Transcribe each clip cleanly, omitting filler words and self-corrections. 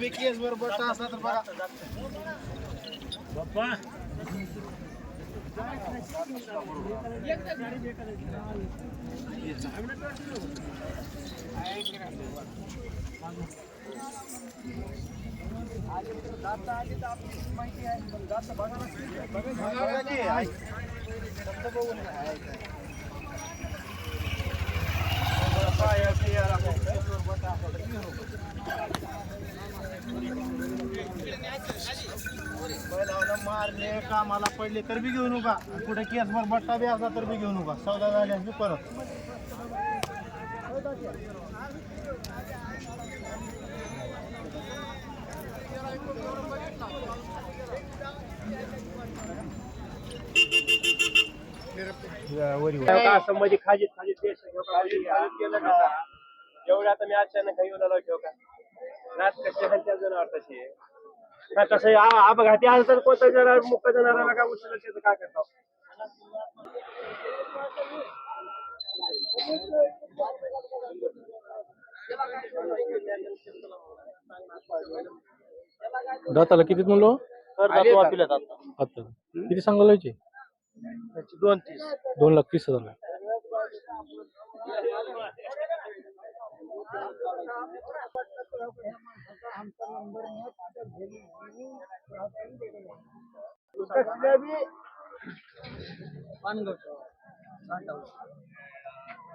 केस बरोबर असला तर बघा बाप्पा माहिती आहे मारले कामाला पडले तर बी घेऊ नका कुठे केसभर बट्टा बी असला तर बी घेऊ नका सौदा झाल्यास बी परत असं मध्ये खाजीत खाजीत एवढं आता मी अचानक काही येऊन ठेव का रात कशी हलत्या जनावर तशी का कसं अपघाती आलं तर कोणतं जनावर मुख्य जनावराला का उचलत त्याचं काय करतो दाताला किती म्हणलो आता किती सांगायला 230 2,30,000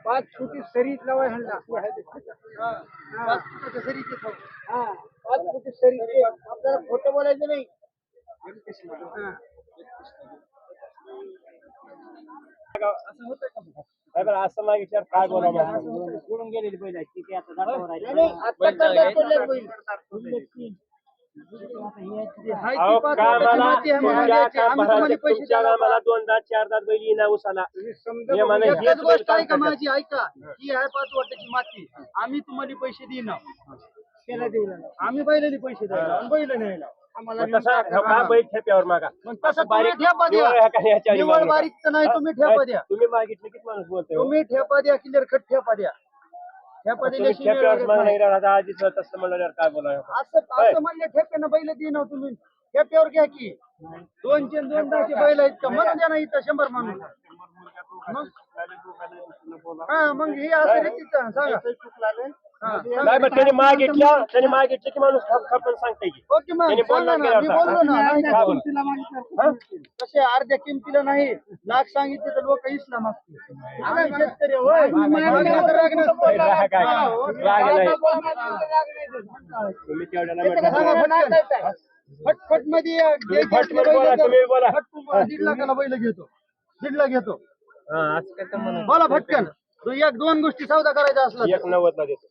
5 फुटी सरीत लावाय हल्ला 5 फुटाच्या सरीत 5 फुटी सरीत आपल्याला खोटं बोलायचं नाही असं मागितल्यावर काय बोलावं सोडून गेलेली पहिला ठीक आहे मला 2 4 बैल येईना उसाला गोष्ट आहे का माझी ऐका ही आहे 5 वाटाची माती आम्ही तुम्हाला पैसे देईन आम्ही बैलाला पैसे द्यायला बैल न्यायला बैल ठेप्यावर मागा निवड बारीक नाही तुम्ही ठेपा द्या तुम्ही मागितलं किती माणूस बोलतोय तुम्ही ठेपा द्या क्लिअर कट ठेपा द्या ठेपा दिल्याशिवाय आधीच तसं म्हणल्यावर काय बोलावं असं म्हणले ठेप्यानं बैल देईन तुम्ही ठेप्यावर घ्या की 2चे 2 बैल आहेत का म्हणून द्या ना इथं 100 माणूस हा मग हे असं सांगा नाही मग त्याने मागितलं की माणूस खपखपून सांगते की ओके मग बोललो ना तसे अर्ध्या किमतीला नाही लाख सांगितले तर लोक इसला मागतील शेतकरी होय तुम्ही तेवढ्याला फटफट मध्ये 1.5 लाखाला बैल घेतो 1.5 लाख घेतो बोला फटकन 1-2 गोष्टी सौदा करायचा असला 1.90 ला देतो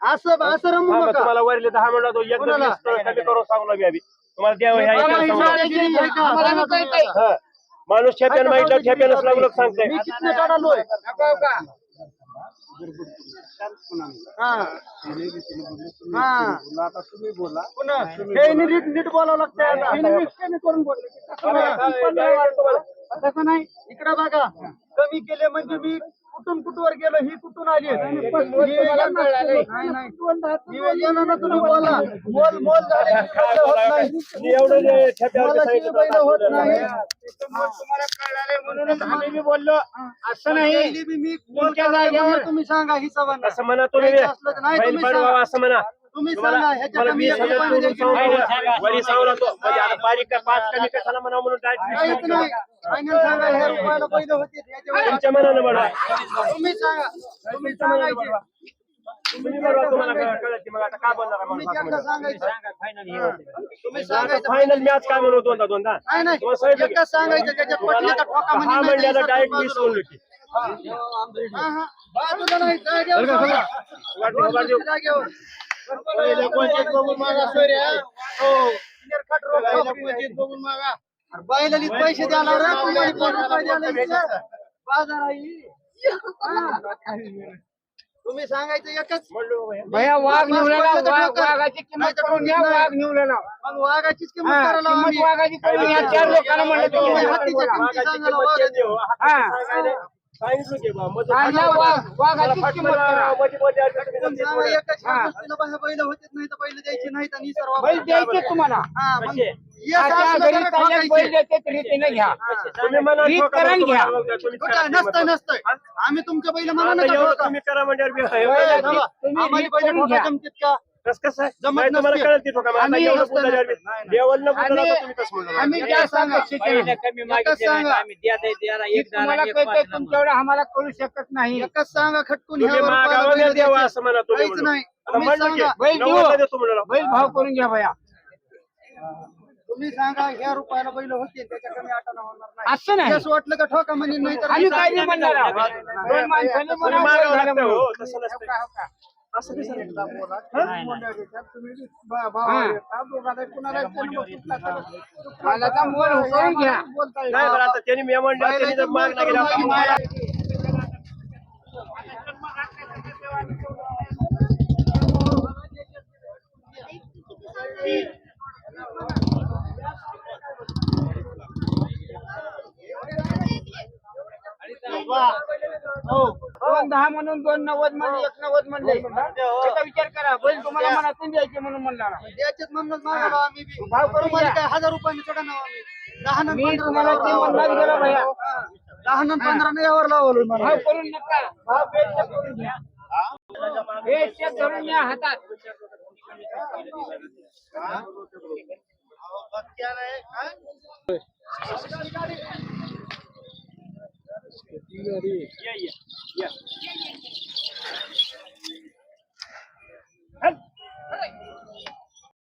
असं रमू नका तुम्हाला वरले 10 म्हणला तो 1 कमी करून सांगलो मी आधी तुम्हाला द्यावं माणूस ठेप्यानं माहिती ठेप्यानंच लागलो सांगते मी किती काढालोय तुम्ही बोला नीट बोलावं लागतं तसं नाही इकडे बघा कमी केले म्हणजे मी कुठून गेलो ही कुठून आली तुम्ही बोला मोल झाले होत नाही तुम्हाला कळाले म्हणूनच आम्ही बी बोललो असं नाही मी जागेवर तुम्ही सांगा हिसाब असं म्हणा तुम्ही असं म्हणा तुम्ही सांगा वरी सांगला तो म्हणजे आता बारीक 5 कमी कशाला म्हणा म्हणून फायनल सांगा ह्या रुपयाला पहिलं होते तुमच्या मनानं बघा तुम्ही सांगा तुम्ही सांगायचे तुम्ही बरोबर तुम्हाला कळत मग आता काय बोलणार तुम्ही सांगायचं फायनल मॅच काय म्हणू दोनदा एकच सांगायचं त्याच्यात पटलं तर ठोका हा मंडळाला डायरेक्ट मिस होऊन होती बाजूला नाही जागेवर बघून मागा सोयऱ्या बघून मागा बैलालीच पैसे द्यायला रे बाजार आहे तुम्ही सांगायचं एकच म्हणलो भैया. भैया वाघ निवलेला वाघाची किंमत नाही तर करून द्या नाही. वाघ निवलेला मग वाघाचीच किंमत हा, करायला किंमत आम्ही. वाघाची करून या चार लोकांना म्हणलं तुम्ही तुम्ही हत्तीच्या बोला. किमती वाघाची सांगायला किंमत वाघाची. केली हो. हत्तीचं सांगायला सांगितलं की बा, मग सांगा वाघाची मला किंमत करा. मध्ये आलं तुम्ही पण नक्कीच सांगा बोला. एकच ह्या गोष्टीला बाहेर बैल होतेच नाही तर बैल द्यायची नाहीत आणि सर्व बैल द्यायचे तुम्हाला हा मग कसे? हे आता असलं घरी तर चालले बैल ठोकायचे. देते रीतीने घ्या तुम्ही म्हणा रीत ठोका, करून मग घ्या. तुम्हाला तुम्हीच करा कुठं नसतंय किंमत. नसतंय आम्ही तुमच्या बैल आता म्हणा एवढं नका तुम्ही करा म्हणजे बैल ठोका. तुम्ही आम्हाला रीत बैल करून ठोका घ्या. जमतात का कसं आहे? जमत नाही तुम्हाला नसते. कळेल ती ठोका. मला आम्ही एवढं नसतं बोललं ना. यार. नाही. देवाला न बोललं आम्ही- तर तुम्ही कसं म्हणलं? आम्ही एकच जास्त सांगा. अपेक्षित नाही. एकच सांगा तुम्हाला कळतंय तुमच्यावर आम्हाला कळू शकत नाही एकच सांगा खटकून तुम्ही ह्या रुपयाला मागावं बैल नाही द्यावा द्यायचे. असं म्हणा तुम्ही काहीच म्हणून. नाही आता तुम्ही म्हणलं की सांगा बैल देऊ. 90 देतो म्हणलं. बैल भाव करून घ्या भैया तुम्ही सांगा ह्या रुपयाला बैल होते त्याच्या कमी आटाला होणार नाही असं नाही असं वाटलं का ठोका म्हणेन नाही तर आम्ही नाही काय नाही म्हणणार आहोत. नाही. दोन माणसांनी तुम्ही म्हणावं, मागावं बैल झालं लागतं म्हणून. हो, तसं नसतं. असं कसं नाही. मला तर मोल करून घ्या नाही बरं आता त्यांनी मी म्हणलं त्यांनी जर मागणं केला तर मला दोन 10 म्हणून 290 म्हणले 190 म्हणले त्याचा विचार करा बैल तुम्हाला मनातून द्यायचे म्हणून म्हणला द्यायचेच म्हणून मागायला आम्ही बी. भाव करून तुम्हाला घ्या. काय 1000 रुपयाने चढा नाव आम्ही 10 आणि मी 15 तुम्हाला ते यावर म्हणणार लावलं. गेलो भैया. हा. 10 आणि 15 ने यावर लावलं मला. भाव करून नका भाव बेशक करून घ्या बेशक धरून घ्या हातात या.